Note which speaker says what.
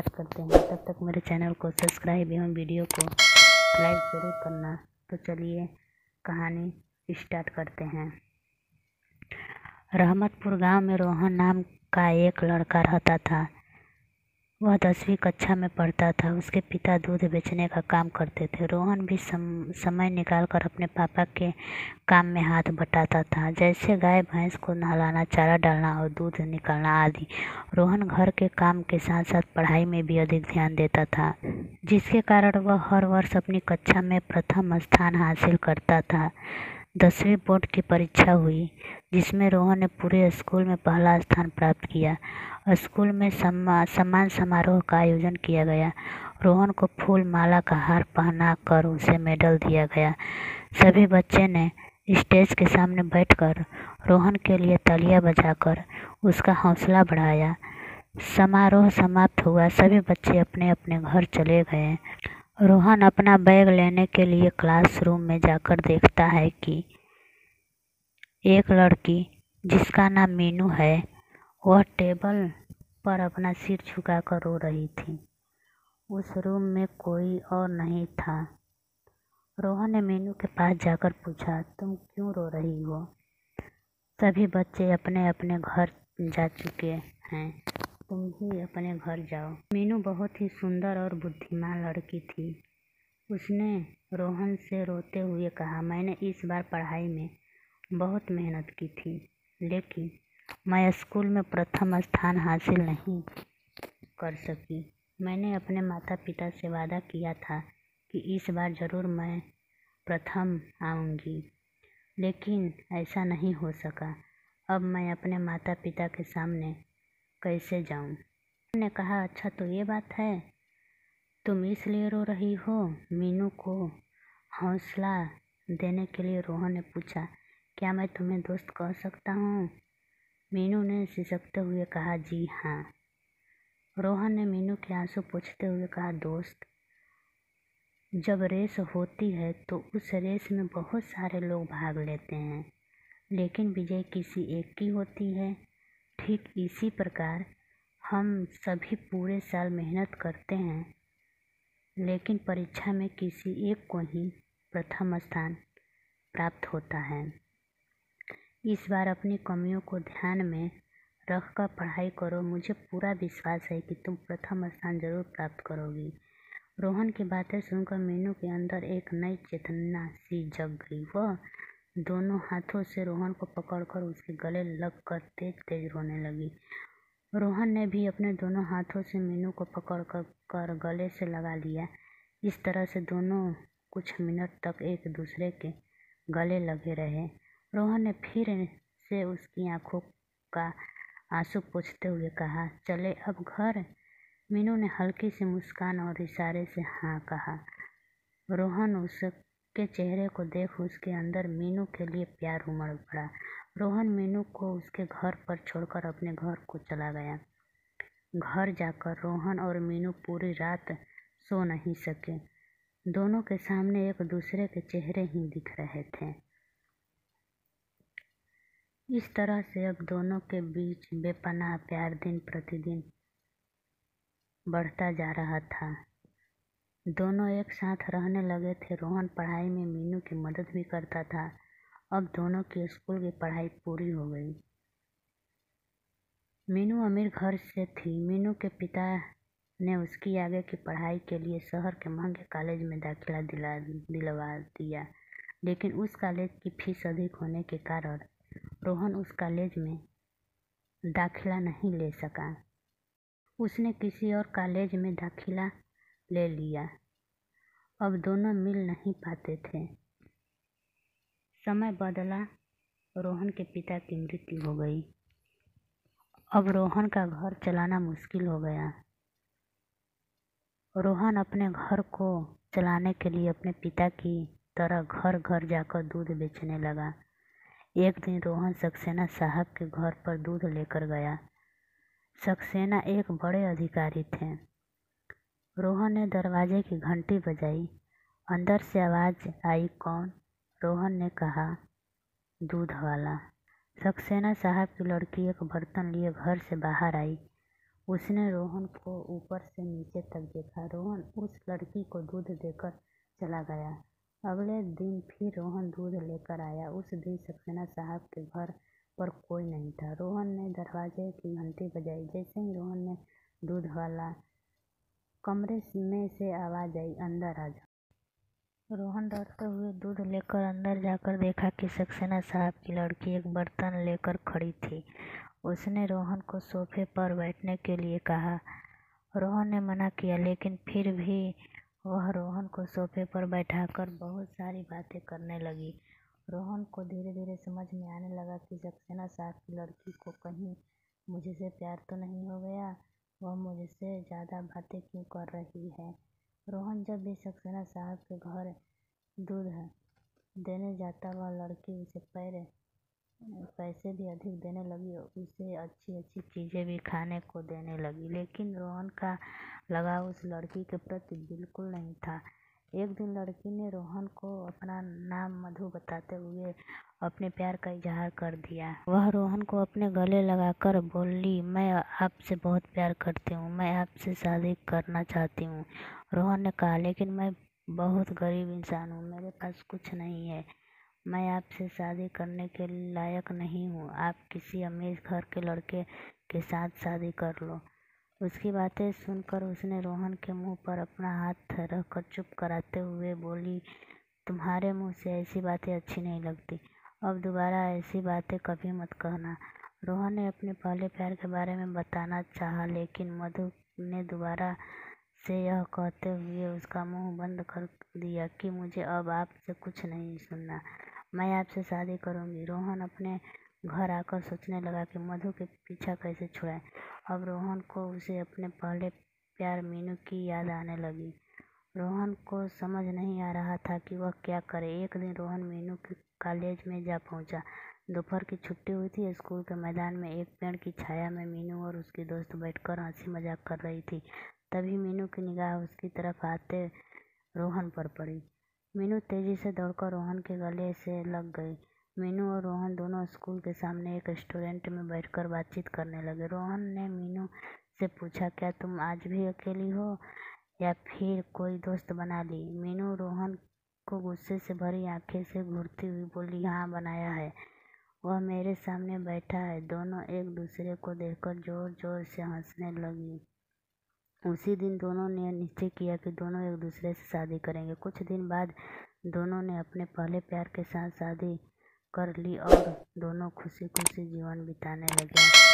Speaker 1: Start करते हैं। तब तक मेरे चैनल को सब्सक्राइब एवं वीडियो को लाइक ज़रूर करना। तो चलिए कहानी स्टार्ट करते हैं। रहमतपुर गांव में रोहन नाम का एक लड़का रहता था। वह 10वीं कक्षा में पढ़ता था। उसके पिता दूध बेचने का काम करते थे। रोहन भी समय निकालकर अपने पापा के काम में हाथ बटाता था, जैसे गाय भैंस को नहलाना, चारा डालना और दूध निकालना आदि। रोहन घर के काम के साथ साथ पढ़ाई में भी अधिक ध्यान देता था, जिसके कारण वह हर वर्ष अपनी कक्षा में प्रथम स्थान हासिल करता था। 10वीं बोर्ड की परीक्षा हुई, जिसमें रोहन ने पूरे स्कूल में पहला स्थान प्राप्त किया। स्कूल में सम्मान समारोह का आयोजन किया गया। रोहन को फूल माला का हार पहना कर उसे मेडल दिया गया। सभी बच्चे ने स्टेज के सामने बैठकर रोहन के लिए तालियां बजाकर उसका हौसला बढ़ाया। समारोह समाप्त हुआ। सभी बच्चे अपने अपने घर चले गए। रोहन अपना बैग लेने के लिए क्लासरूम में जाकर देखता है कि एक लड़की, जिसका नाम मीनू है, वह टेबल पर अपना सिर झुकाकर रो रही थी। उस रूम में कोई और नहीं था। रोहन ने मीनू के पास जाकर पूछा, तुम क्यों रो रही हो? सभी बच्चे अपने अपने घर जा चुके हैं, तुम भी अपने घर जाओ। मीनू बहुत ही सुंदर और बुद्धिमान लड़की थी। उसने रोहन से रोते हुए कहा, मैंने इस बार पढ़ाई में बहुत मेहनत की थी, लेकिन मैं स्कूल में प्रथम स्थान हासिल नहीं कर सकी। मैंने अपने माता पिता से वादा किया था कि इस बार ज़रूर मैं प्रथम आऊँगी, लेकिन ऐसा नहीं हो सका। अब मैं अपने माता पिता के सामने कैसे जाऊँ? उन्होंने कहा, अच्छा तो ये बात है, तुम इसलिए रो रही हो? मीनू को हौसला देने के लिए रोहन ने पूछा, क्या मैं तुम्हें दोस्त कह सकता हूँ? मीनू ने सिसकते हुए कहा, जी हाँ। रोहन ने मीनू के आंसू पोंछते हुए कहा, दोस्त, जब रेस होती है तो उस रेस में बहुत सारे लोग भाग लेते हैं, लेकिन विजय किसी एक की होती है। ठीक इसी प्रकार हम सभी पूरे साल मेहनत करते हैं, लेकिन परीक्षा में किसी एक को ही प्रथम स्थान प्राप्त होता है। इस बार अपनी कमियों को ध्यान में रखकर पढ़ाई करो। मुझे पूरा विश्वास है कि तुम प्रथम स्थान जरूर प्राप्त करोगी। रोहन की बातें सुनकर मीनू के अंदर एक नई चेतना सी जग गई। वह दोनों हाथों से रोहन को पकड़कर उसके गले लगकर तेज तेज रोने लगी। रोहन ने भी अपने दोनों हाथों से मीनू को पकड़कर गले से लगा लिया। इस तरह से दोनों कुछ मिनट तक एक दूसरे के गले लगे रहे। रोहन ने फिर से उसकी आंखों का आंसू पोंछते हुए कहा, चले अब घर? मीनू ने हल्की सी मुस्कान और इशारे से हाँ कहा। रोहन उसके चेहरे को देख उसके अंदर मीनू के लिए प्यार उमड़ पड़ा। रोहन मीनू को उसके घर पर छोड़कर अपने घर को चला गया। घर जाकर रोहन और मीनू पूरी रात सो नहीं सके। दोनों के सामने एक दूसरे के चेहरे ही दिख रहे थे। इस तरह से अब दोनों के बीच बेपनाह प्यार दिन प्रतिदिन बढ़ता जा रहा था। दोनों एक साथ रहने लगे थे। रोहन पढ़ाई में मीनू की मदद भी करता था। अब दोनों की स्कूल की पढ़ाई पूरी हो गई। मीनू अमीर घर से थी। मीनू के पिता ने उसकी आगे की पढ़ाई के लिए शहर के महंगे कॉलेज में दाखिला दिलवा दिया, लेकिन उस कॉलेज की फीस अधिक होने के कारण रोहन उस कॉलेज में दाखिला नहीं ले सका। उसने किसी और कॉलेज में दाखिला ले लिया। अब दोनों मिल नहीं पाते थे। समय बदला। रोहन के पिता की मृत्यु हो गई। अब रोहन का घर चलाना मुश्किल हो गया। रोहन अपने घर को चलाने के लिए अपने पिता की तरह घर घर जाकर दूध बेचने लगा। एक दिन रोहन सक्सेना साहब के घर पर दूध लेकर गया। सक्सेना एक बड़े अधिकारी थे। रोहन ने दरवाजे की घंटी बजाई। अंदर से आवाज़ आई, कौन? रोहन ने कहा, दूध वाला। सक्सेना साहब की लड़की एक बर्तन लिए घर से बाहर आई। उसने रोहन को ऊपर से नीचे तक देखा। रोहन उस लड़की को दूध देकर चला गया। अगले दिन फिर रोहन दूध लेकर आया। उस दिन सक्सेना साहब के घर पर कोई नहीं था। रोहन ने दरवाजे की घंटी बजाई। जैसे ही रोहन ने दूध वाला कमरे में से आवाज आई, अंदर आ जा। रोहन डरते हुए दूध लेकर अंदर जाकर देखा कि सक्सेना साहब की लड़की एक बर्तन लेकर खड़ी थी। उसने रोहन को सोफे पर बैठने के लिए कहा। रोहन ने मना किया, लेकिन फिर भी वह रोहन को सोफे पर बैठाकर बहुत सारी बातें करने लगी। रोहन को धीरे धीरे समझ में आने लगा कि सक्सेना साहब की लड़की को कहीं मुझसे प्यार तो नहीं हो गया। वह मुझसे ज़्यादा बातें क्यों कर रही है। रोहन जब भी सक्सेना साहब के घर दूध देने जाता, वह लड़की उसे पैसे भी अधिक देने लगी और उसे अच्छी अच्छी चीज़ें भी खाने को देने लगी। लेकिन रोहन का लगाव उस लड़की के प्रति बिल्कुल नहीं था। एक दिन लड़की ने रोहन को अपना नाम मधु बताते हुए अपने प्यार का इजहार कर दिया। वह रोहन को अपने गले लगाकर बोली, मैं आपसे बहुत प्यार करती हूँ, मैं आपसे शादी करना चाहती हूँ। रोहन ने कहा, लेकिन मैं बहुत गरीब इंसान हूँ, मेरे पास कुछ नहीं है, मैं आपसे शादी करने के लायक नहीं हूँ। आप किसी अमीर घर के लड़के के साथ शादी कर लो। उसकी बातें सुनकर उसने रोहन के मुंह पर अपना हाथ रखकर चुप कराते हुए बोली, तुम्हारे मुंह से ऐसी बातें अच्छी नहीं लगती। अब दोबारा ऐसी बातें कभी मत कहना। रोहन ने अपने पहले प्यार के बारे में बताना चाहा, लेकिन मधु ने दोबारा से यह कहते हुए उसका मुंह बंद कर दिया कि मुझे अब आपसे कुछ नहीं सुनना, मैं आपसे शादी करूंगी। रोहन अपने घर आकर सोचने लगा कि मधु के पीछा कैसे छुड़ाए। अब रोहन को उसे अपने पहले प्यार मीनू की याद आने लगी। रोहन को समझ नहीं आ रहा था कि वह क्या करे। एक दिन रोहन मीनू के कॉलेज में जा पहुंचा। दोपहर की छुट्टी हुई थी। स्कूल के मैदान में एक पेड़ की छाया में मीनू और उसकी दोस्त बैठकर हंसी मजाक कर रही थी। तभी मीनू की निगाह उसकी तरफ आते रोहन पर पड़ी। मीनू तेजी से दौड़कर रोहन के गले से लग गई। मीनू और रोहन दोनों स्कूल के सामने एक रेस्टोरेंट में बैठकर बातचीत करने लगे। रोहन ने मीनू से पूछा, क्या तुम आज भी अकेली हो या फिर कोई दोस्त बना ली? मीनू रोहन को गुस्से से भरी आंखें से घूरती हुई बोली, हाँ बनाया है, वह मेरे सामने बैठा है। दोनों एक दूसरे को देखकर जोर जोर से हंसने लगी। उसी दिन दोनों ने निश्चय किया कि दोनों एक दूसरे से शादी करेंगे। कुछ दिन बाद दोनों ने अपने पहले प्यार के साथ शादी कर ली और दोनों खुशी खुशी जीवन बिताने लगे।